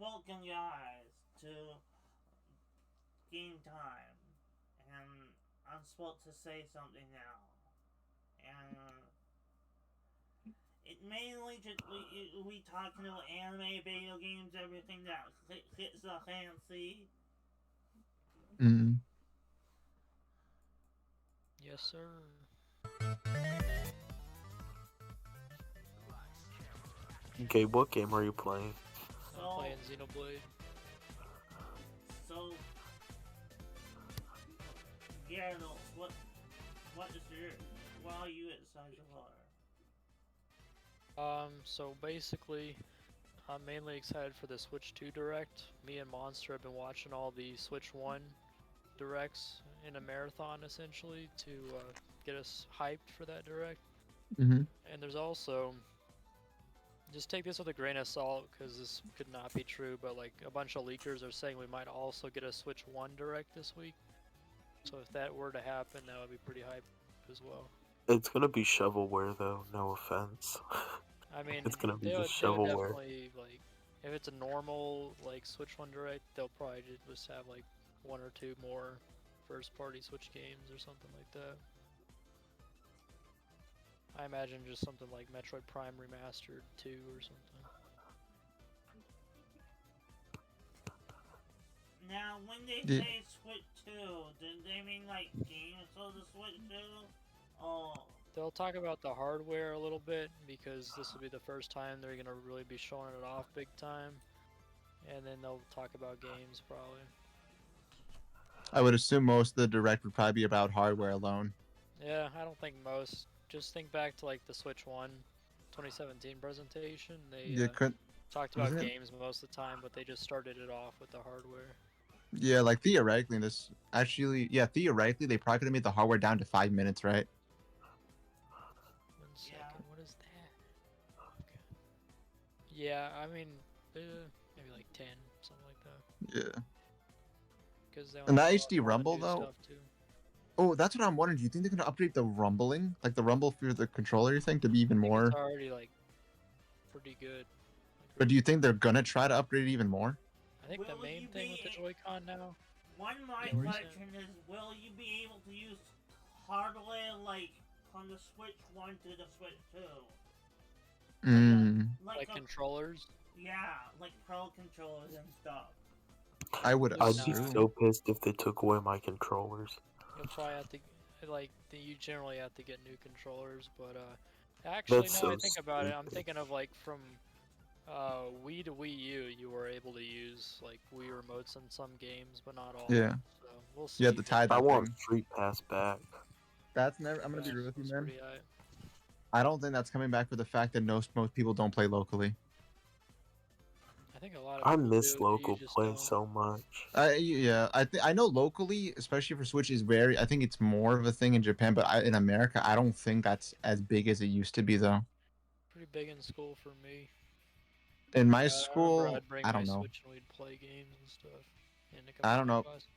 welcome guys to Game Time. And I'm supposed to say something now. And it mainly just we talking about anime, video games, everything that hits the fancy. Mm. Yes, sir. Okay, what game are you playing? I'm So playing Xenoblade. so Gyarados, what is your what are you excited for? So basically, I'm mainly excited for the Switch 2 Direct. Me and Monster have been watching all the Switch 1 Directs in a marathon, essentially, to get us hyped for that Direct. Mm-hmm. And there's also, just take this with a grain of salt, because this could not be true, but like a bunch of leakers are saying we might also get a Switch 1 Direct this week. So if that were to happen, that would be pretty hype as well. It's gonna be shovelware though, no offense. I mean, It's gonna be they would just they would shovelware. definitely like if it's a normal like Switch One Direct, they'll probably just have like one or two more first party Switch games or something like that. I imagine just something like Metroid Prime Remastered 2 or something. Now, when they Yeah. say Switch 2, do they mean like games of the Switch 2? Oh, They'll talk about the hardware a little bit because this will be the first time they're gonna really be showing it off big time, and then they'll talk about games probably. I would assume most of the direct would probably be about hardware alone. Yeah, I don't think most. Just think back to like the Switch One 2017 presentation. They Yeah, couldn't talked about wasn't it? games most of the time, but they just started it off with the hardware. Yeah, like theoretically, this actually, yeah, theoretically, they probably could have made the hardware down to 5 minutes, right? One yeah. second, what is that? Okay. Yeah, I mean, maybe like 10, something like that. Yeah. Because they And only the showed HD all the Rumble new though. stuff too. Oh, that's what I'm wondering. Do you think they're gonna update the rumbling, like the rumble for the controller? You think to be even I think it's more? already like pretty good. Or do you think they're gonna try to upgrade it even more? I think the Will main you thing with the be. Joy-Con now. One of my Yeah, what are you saying? question is will you be able to use hardware like from the Switch 1 to the Switch 2? Mm, Like controllers? Yeah, like Pro controllers and stuff. I would Probably I'd be not. assume. so pissed if they took away my controllers. You'll probably have to like you generally have to get new controllers, but actually That's now I so think about it, I'm stupid. thinking of like from Wii to Wii U, you were able to use like Wii remotes in some games, but not all. Yeah, So we'll you have see. to tie I that want thing. Street Pass back. That's never. I'm Street gonna be Pass real with you, was man. pretty high. I don't think that's coming back for the fact that most people don't play locally. I think a lot of I people miss do. You local just play don't. so much. Yeah, I know locally, especially for Switch, is very. I think it's more of a thing in Japan, but in America, I don't think that's as big as it used to be, though. Pretty big in school for me. In my I remember school, I'd bring I my don't know. Switch and we'd play games and stuff in the I don't computer know. classes.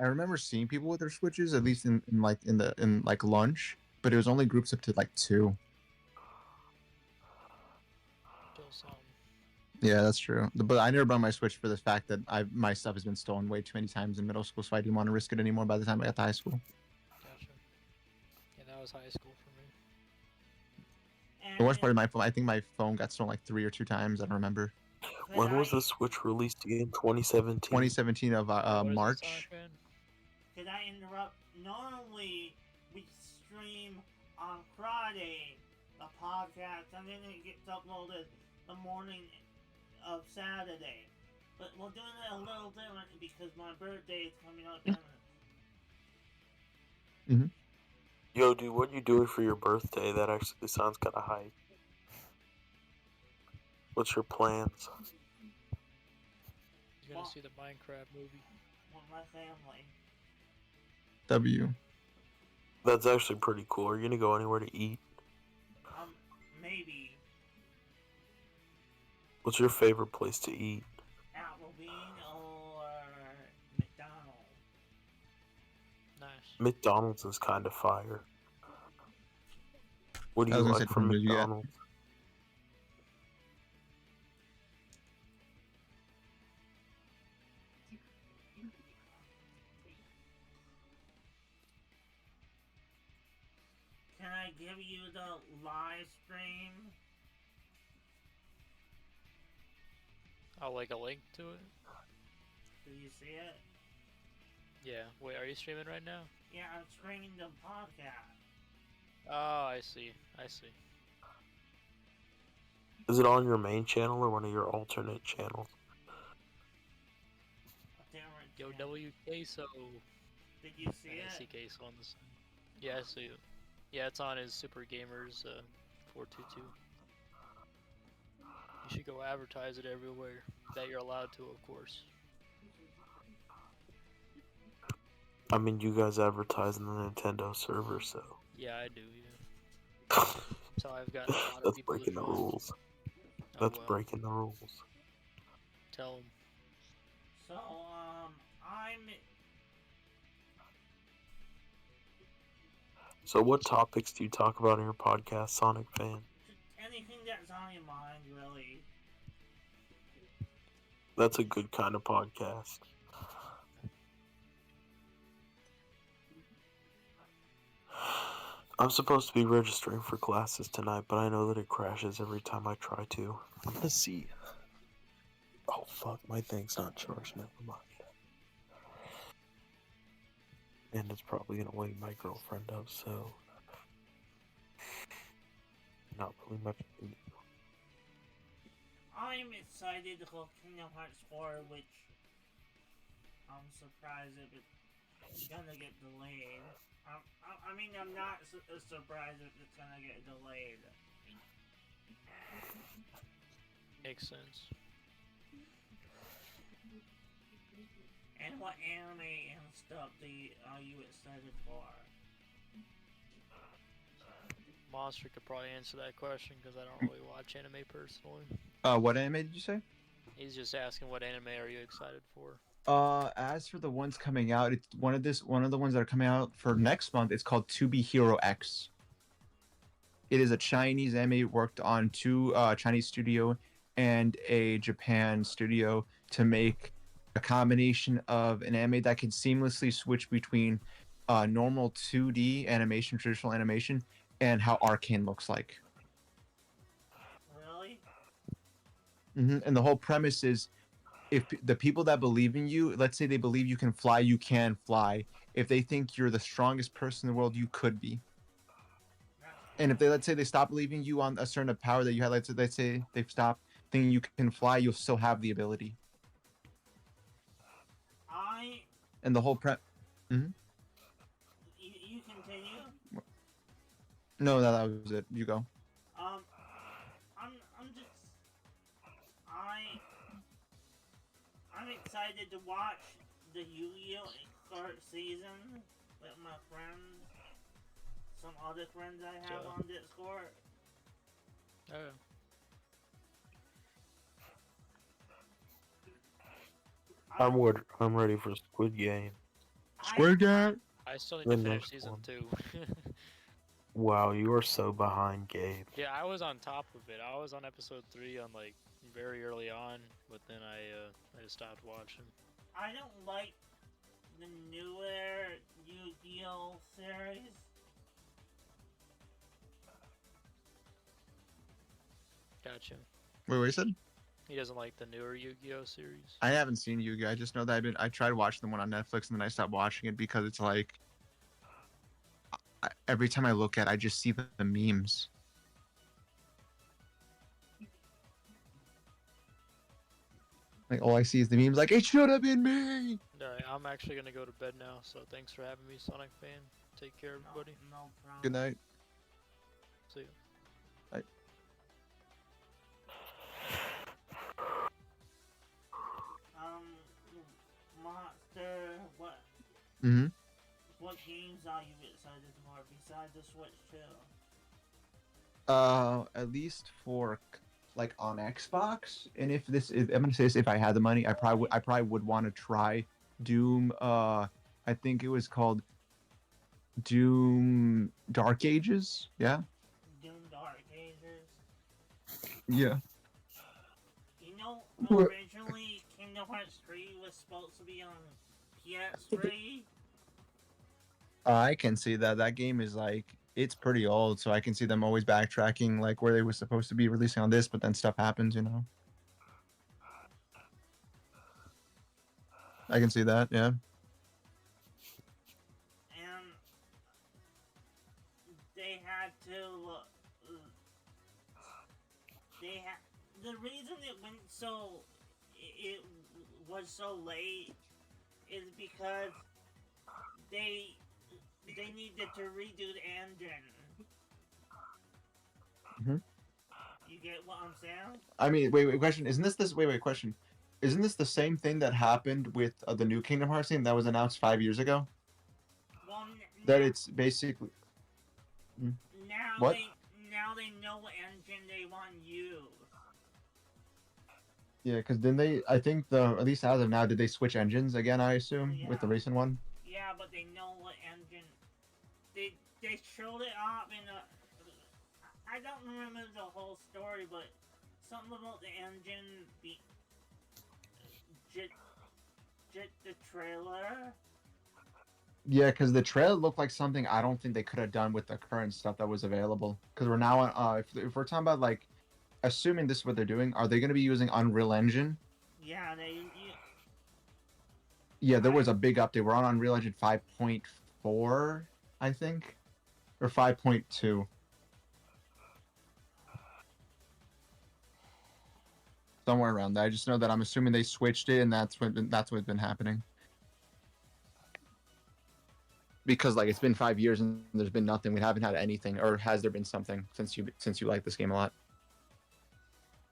I remember seeing people with their Switches, at least in like lunch, but it was only groups up to like two. Still some. Yeah, that's true. But I never brought my Switch for the fact that my stuff has been stolen way too many times in middle school, so I didn't want to risk it anymore by the time I got to high school. Gotcha. Yeah, that was high school for me. The worst And part of my phone, I think my phone got stolen like 3 or 2 times. I don't remember. could When was I the Switch released again? 2017? 2017 of Yeah, what is it, March. Sonic Fan? could I interrupt? Normally we stream on Friday the podcast and then it gets uploaded the morning of Saturday. But we're doing it a little different because my birthday is coming up. Mm-hmm. Yo, dude, what you doing for your birthday? That actually sounds kind of hype. What's your plans? He's gonna Well, see the Minecraft movie. with my family. W. That's actually pretty cool. Are you gonna go anywhere to eat? Maybe What's your favorite place to eat? Applebean or McDonald's. Nice. McDonald's is kind of fire. What do I you was gonna say, like from did you get? McDonald's? give you the live stream? I'll like a link to it. Do you see it? Yeah. Wait, are you streaming right now? Yeah, I'm streaming the podcast. Oh, I see. I see. Is it on your main channel or one of your alternate channels? A different Yo, channel. WK, Did you see I see it? Queso on this. Yeah, I see it. Yeah, it's on his Super Gamers 422. You should go advertise it everywhere that you're allowed to, of course. I mean, you guys advertise in the Nintendo server, so. Yeah, I do. Yeah. So I've got a lot of That's people breaking to the join. rules. Oh, That's well, breaking the rules. tell them. So, I'm... So, what topics do you talk about in your podcast, Sonic Fan? Anything that's on your mind, really. That's a good kind of podcast. I'm supposed to be registering for classes tonight, but I know that it crashes every time I try to. I'm gonna see. Oh fuck, my thing's not charged, never mind. And it's probably gonna wake my girlfriend up, so... Not really much to do. I'm excited for Kingdom Hearts 4, which I'm surprised if it's gonna get delayed. I mean, I'm not surprised if it's gonna get delayed. Makes sense. And what anime and stuff are you excited for? Monster could probably answer that question because I don't really watch anime personally. What anime did you say? He's just asking what anime are you excited for? As for the ones coming out, it's one of the ones that are coming out for next month. It's called To Be Hero X. It is a Chinese anime worked on two Chinese studio and a Japan studio to make a combination of an anime that can seamlessly switch between normal 2D animation, traditional animation, and how Arcane looks like. Really? And the whole premise is, if the people that believe in you, let's say they believe you can fly, you can fly. If they think you're the strongest person in the world, you could be. And if they, let's say they stop believing you on a certain power that you had, let's say they stop thinking you can fly, you'll still have the ability. And the whole You continue? No, that was it. You go. I'm excited to watch the Yu-Gi-Oh! Third season with my friends. Some other friends I have on Discord. Oh. I'm ready for Squid Game. Squid Game. I still need The to finish next season one. 2. Wow, you are so behind, Gabe. Yeah, I was on top of it. I was on episode 3 on like very early on, but then I just stopped watching. I don't like the newer Yu-Gi-Oh! Series. Gotcha. Wait, what you said? He doesn't like the newer Yu-Gi-Oh series. I haven't seen Yu-Gi-Oh! I just know that I tried watching the one on Netflix and then I stopped watching it because it's like every time I look at it, I just see the memes. Like all I see is the memes like it should have been me. Alright, I'm actually gonna go to bed now, so thanks for having me, Sonic Fan. Take care, everybody. No problem. Good night. See ya. Monster, what games are you excited for besides the Switch 2? At least for like on Xbox, and if this is, I'm gonna say this, if I had the money, I probably would want to try Doom. I think it was called Doom Dark Ages. Yeah. Doom Dark Ages. Yeah. You know, What? originally Kingdom Hearts 3 was supposed to be on PS3. I can see that game is like it's pretty old, so I can see them always backtracking, like where they were supposed to be releasing on this, but then stuff happens, you know. I can see that, yeah. And they had to. They had the reason it went so. It was so late is because they needed to redo the engine. Mhm. You get what I'm saying? I mean, wait, question. Isn't this wait, question? Isn't this the same thing that happened with the new Kingdom Hearts game that was announced 5 years ago? Well, That it's basically now what? they know what engine they want to use. Yeah, because then they, I think at least as of now, did they switch engines again? I assume with the Yeah. recent one. Yeah, but they know what engine. They showed it off in a. I don't remember the whole story, but something about the engine be just the trailer. Yeah, because the trailer looked like something I don't think they could have done with the current stuff that was available. Because we're now on, if we're talking about like, assuming this is what they're doing, are they going to be using Unreal Engine? Yeah, Yeah, there was a big update. We're on Unreal Engine 5.4, I think, or 5.2, somewhere around there. I just know that I'm assuming they switched it, and that's what's been happening. Because like it's been 5 years and there's been nothing. We haven't had anything, or has there been something since you like this game a lot?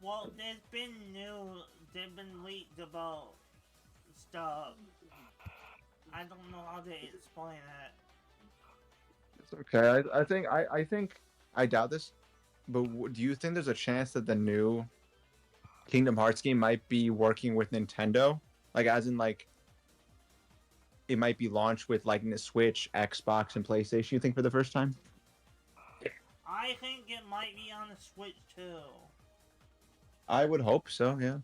Well, they've been leaked about stuff. I don't know how to explain it. It's okay. I think I doubt this, but do you think there's a chance that the new Kingdom Hearts game might be working with Nintendo? Like, as in, like, it might be launched with like the Switch, Xbox, and PlayStation. You think for the first time? I think it might be on the Switch too. I would hope so. Yeah.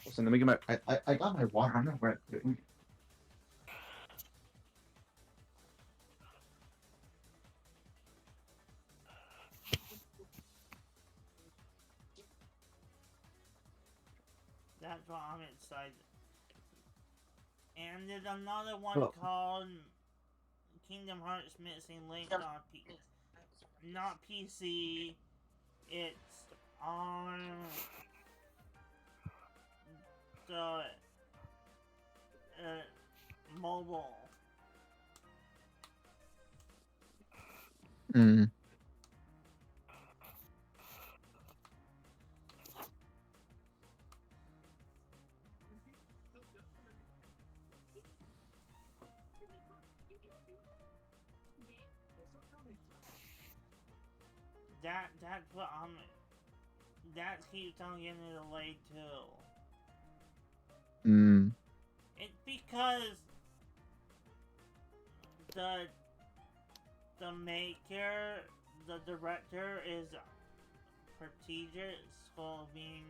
Listen, let me get my. I got my water. I'm not where. That's why I'm excited. And there's another one Oh. called Kingdom Hearts Missing Link on not PC. It's on the mobile. Mm. That's what I'm. That keeps on getting delayed too. Mm. It's because the maker, the director is prestigious for being.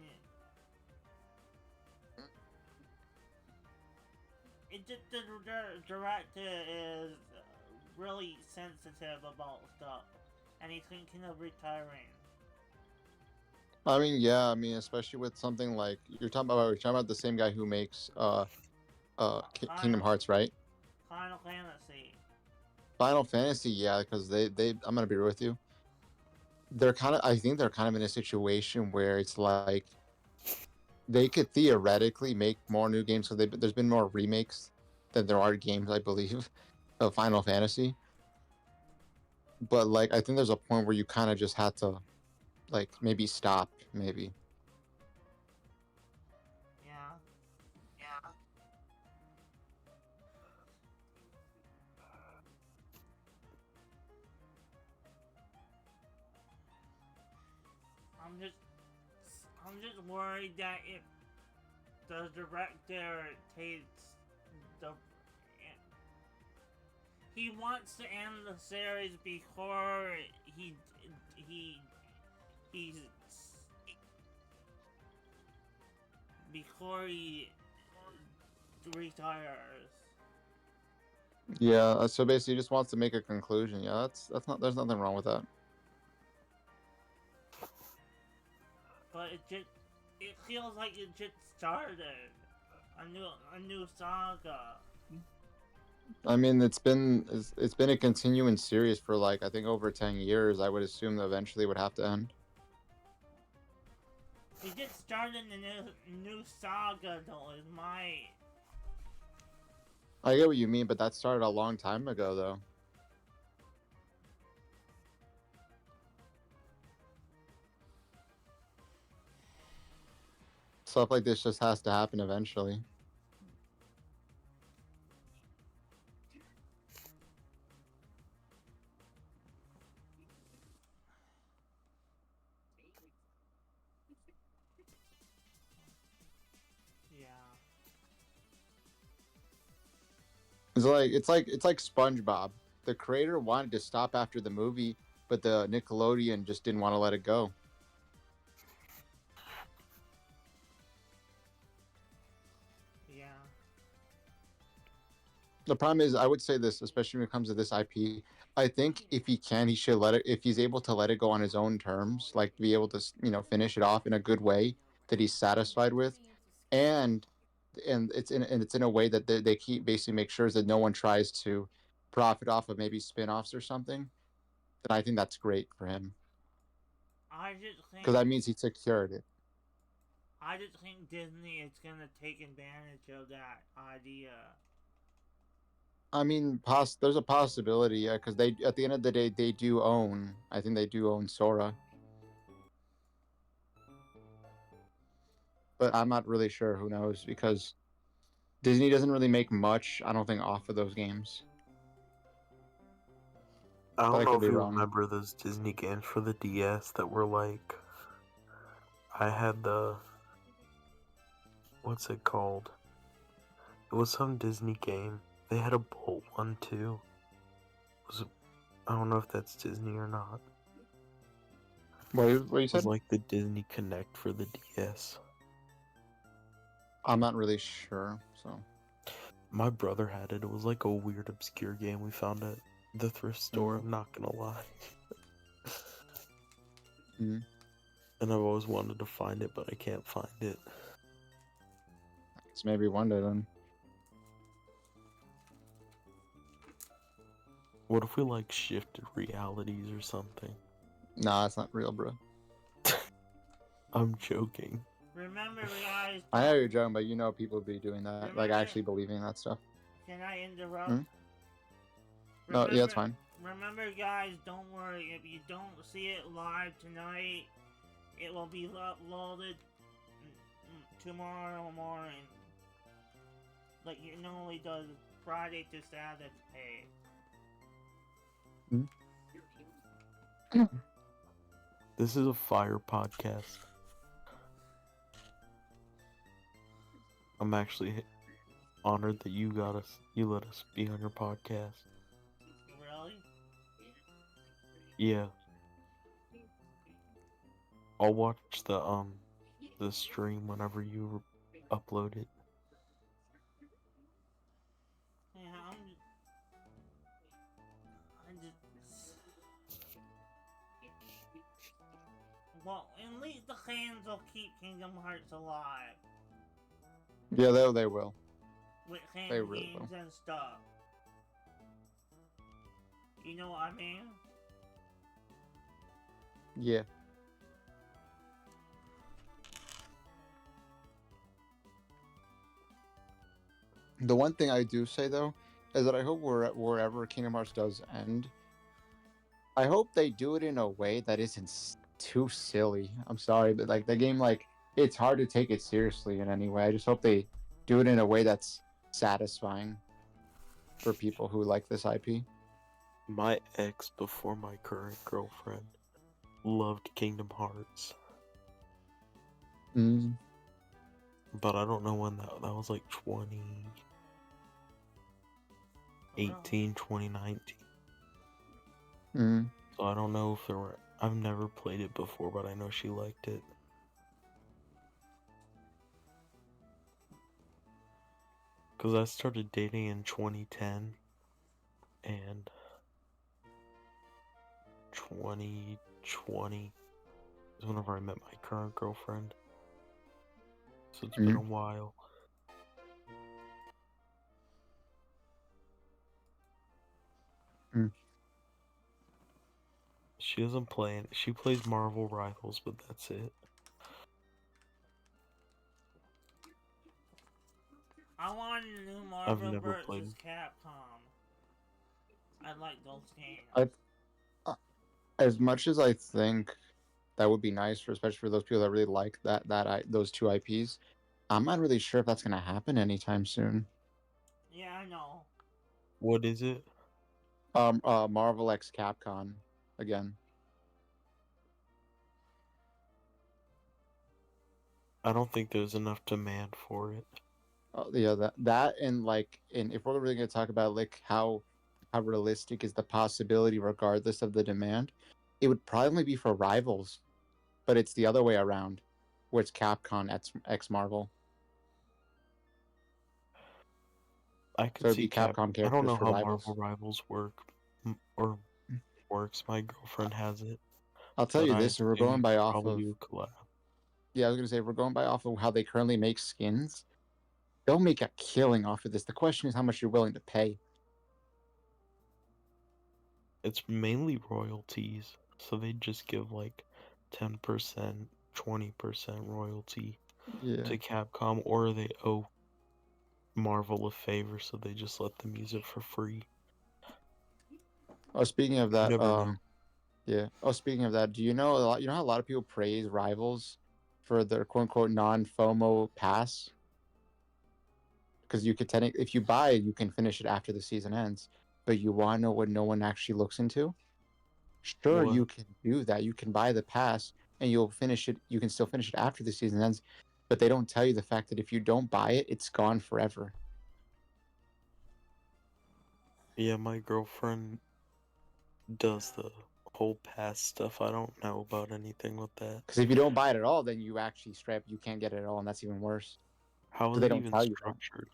It just the director is really sensitive about stuff, and he's thinking of retiring. I mean, yeah. I mean, especially with something like you're talking about. You're talking about the same guy who makes Kingdom Hearts, right? Final Fantasy. Final Fantasy, yeah, because they I'm gonna be real with you. They're kind of I think they're kind of in a situation where it's like they could theoretically make more new games because there's been more remakes than there are games, I believe, of Final Fantasy. But like I think there's a point where you kind of just had to like maybe stop, maybe. Yeah. I'm just worried that if the director takes the he wants to end the series before he he's before he retires. Yeah, so basically he just wants to make a conclusion. Yeah, that's not there's nothing wrong with that. But it feels like it just started a new saga. I mean, it's been a continuing series for like I think over 10 years. I would assume that eventually it would have to end. It just started a new saga though. Is my I get what you mean, but that started a long time ago though. Stuff like this just has to happen eventually. yeah. It's like SpongeBob. The creator wanted to stop after the movie, but the Nickelodeon just didn't want to let it go. Yeah. The problem is, I would say this, especially when it comes to this IP. I think if he can, he should let it. If he's able to let it go on his own terms, like be able to, finish it off in a good way that he's satisfied with, and it's in a way that they keep basically make sure that no one tries to profit off of maybe spin-offs or something. Then I think that's great for him I just because think that means he secured it. I just think Disney is gonna take advantage of that idea. I mean, there's a possibility, yeah, because they at the end of the day they do own. I think they do own Sora, but I'm not really sure. Who knows? Because Disney doesn't really make much, I don't think, off of those games. I But don't I know could if be you wrong. remember those Disney games for the DS that were like. I had the. What's it called? It was some Disney game. They had a Bolt one too. I don't know if that's Disney or not. What you It was said? like the Disney Connect for the DS. I'm not really sure. So My brother had it. It was like a weird, obscure game we found at the thrift store. I'm not gonna lie. Mhm. And I've always wanted to find it, but I can't find it. It's maybe one day then. What if we like shifted realities or something? Nah, it's not real, bro. I'm joking. Remember, guys. I know you're joking, but people be doing that, like Remember- actually believing that stuff. Can I interrupt? Hmm? No, yeah, it's fine. Remember, guys, don't worry. If you don't see it live tonight, it will be uploaded tomorrow morning. Like it normally does Friday to Saturday. This is a fire podcast. I'm actually honored that you let us be on your podcast. Really? Yeah. I'll watch the stream whenever you upload it. Yeah, I'm just... Well, at least the fans will keep Kingdom Hearts alive. Yeah, they will. With fan They really games and stuff. You know what I mean? Yeah. The one thing I do say though is that I hope wherever Kingdom Hearts does end, I hope they do it in a way that isn't too silly. I'm sorry, but like the game, like it's hard to take it seriously in any way. I just hope they do it in a way that's satisfying for people who like this IP. My ex before my current girlfriend loved Kingdom Hearts. Mm. But I don't know when that was like 2018, 2019. Mm. So I don't know if there were. I've never played it before, but I know she liked it. Because I started dating in 2010, and 2020 is whenever I met my current girlfriend. So it's been a while. Mm. She doesn't play it. She plays Marvel Rivals, but that's it. I want a new I've Marvel never vs. played. Capcom. I like those games. As much as I think that would be nice for, especially for those people that really like those two IPs, I'm not really sure if that's gonna happen anytime soon. Yeah, I know. What is it? Marvel X Capcom again. I don't think there's enough demand for it. Yeah, that and if we're really gonna talk about like how realistic is the possibility regardless of the demand, it would probably be for Rivals, but it's the other way around, where it's Capcom X Marvel. I could So it'd see be Capcom I don't characters know for how Rivals. Marvel Rivals or works. My girlfriend has it, I'll tell but you I this: if we're assume going you by could off probably of, do a collab. yeah, I was gonna say if we're going by off of how they currently make skins, they'll make a killing off of this. The question is how much you're willing to pay. It's mainly royalties, so they just give like 10%, 20% royalty Yeah. to Capcom, or they owe Marvel a favor, so they just let them use it for free. Oh, speaking of You that, never know. yeah. Oh, speaking of that, do you know a lot? You know how a lot of people praise Rivals for their quote unquote non FOMO pass, because you could technically, if you buy it, you can finish it after the season ends. But you want to know what no one actually looks into? Sure, What? you can do that. You can buy the pass and you'll finish it. You can still finish it after the season ends, but they don't tell you the fact that if you don't buy it, it's gone forever. Yeah, my girlfriend does the whole pass stuff. I don't know about anything with that. Because if you don't buy it at all, then you actually straight up you can't get it at all, and that's even worse. How So is they it don't even tell you that. structured?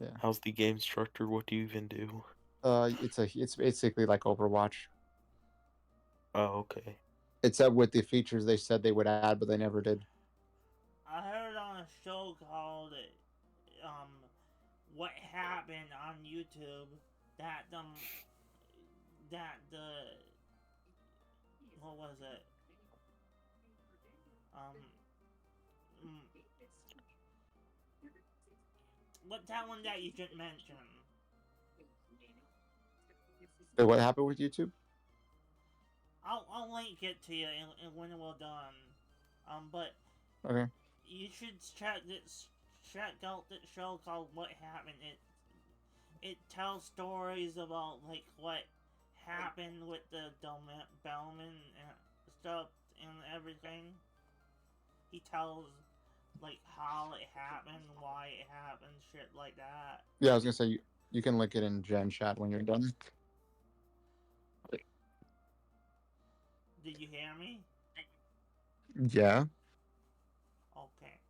Yeah. How's the game structured? What do you even do? It's basically like Overwatch, Oh, okay. except with the features they said they would add, but they never did. I heard on a show called What Happened on YouTube that the what was it? Mm, what that one that you just mentioned? But what happened with YouTube? I'll link it to you when we're done. But Okay. you should check out this show called What Happened. It tells stories about like what happened with the Bellman and stuff and everything. He tells like how it happened, why it happened, shit like that. Yeah, I was gonna say you can link it in Gen Chat when you're done. Did you hear me? Yeah. Okay.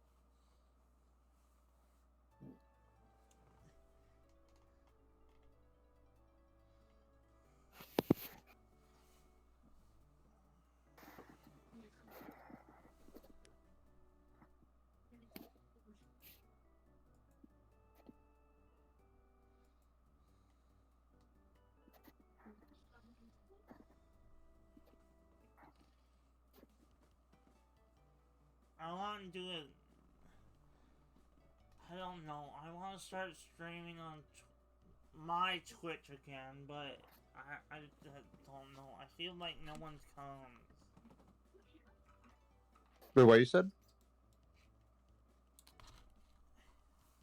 I want to do it. I don't know. I want to start streaming on my Twitch again, but I don't know. I feel like no one comes. Wait, what you said?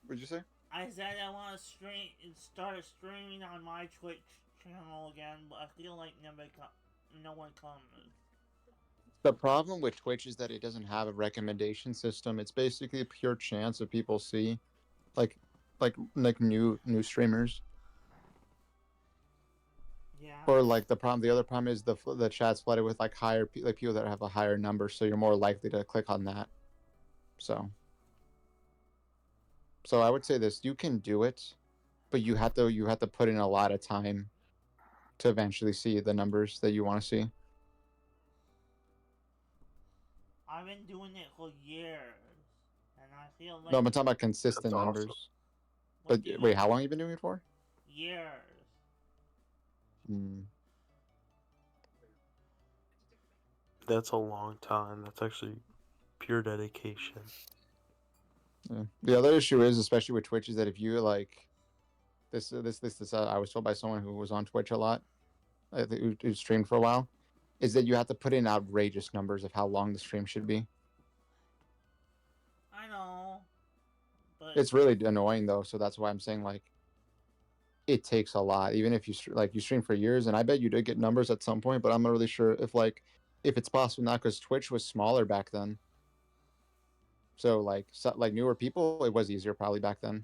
What'd you say? I said I want to start streaming on my Twitch channel again, but I feel like no one comes. The problem with Twitch is that it doesn't have a recommendation system. It's basically a pure chance of people see, like, like new streamers. Yeah. Or like the other problem is the chat's flooded with like like people that have a higher number, so you're more likely to click on that. So I would say this: you can do it, but you have to put in a lot of time to eventually see the numbers that you want to see. I've been doing it for years, and I feel like No, I'm talking about consistent That's awesome. numbers. what But do you wait, mean? how long you been doing it for? Years. Hmm. That's a long time. That's actually pure dedication. Yeah. The other issue is, especially with Twitch, is that if you like this, I was told by someone who was on Twitch a lot, who streamed for a while, is that you have to put in outrageous numbers of how long the stream should be. I know, but It's really annoying though, so that's why I'm saying like it takes a lot. Even if you you stream for years, and I bet you did get numbers at some point, but I'm not really sure if it's possible now because Twitch was smaller back then. So like newer people, it was easier probably back then.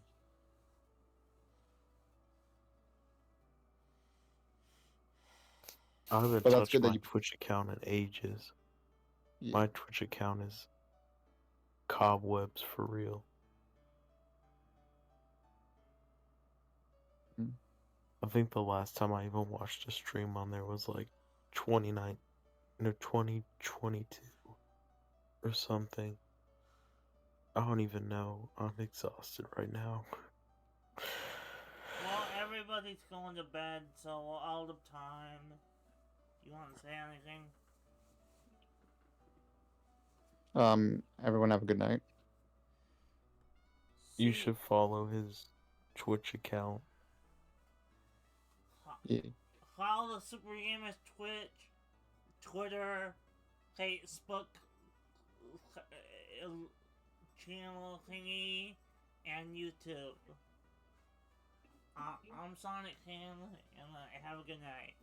I haven't But that's touched good that my you. Twitch account in ages. Yeah. My Twitch account is cobwebs for real. Mm. I think the last time I even watched a stream on there was like 2022 or something. I don't even know. I'm exhausted right now. well, everybody's going to bed, so all the time. You want to say anything? Everyone have a good night. You See, should follow his Twitch account. Yeah. follow the Super Gamers Twitch, Twitter, Facebook channel thingy, and YouTube. I'm Sonic King, and have a good night.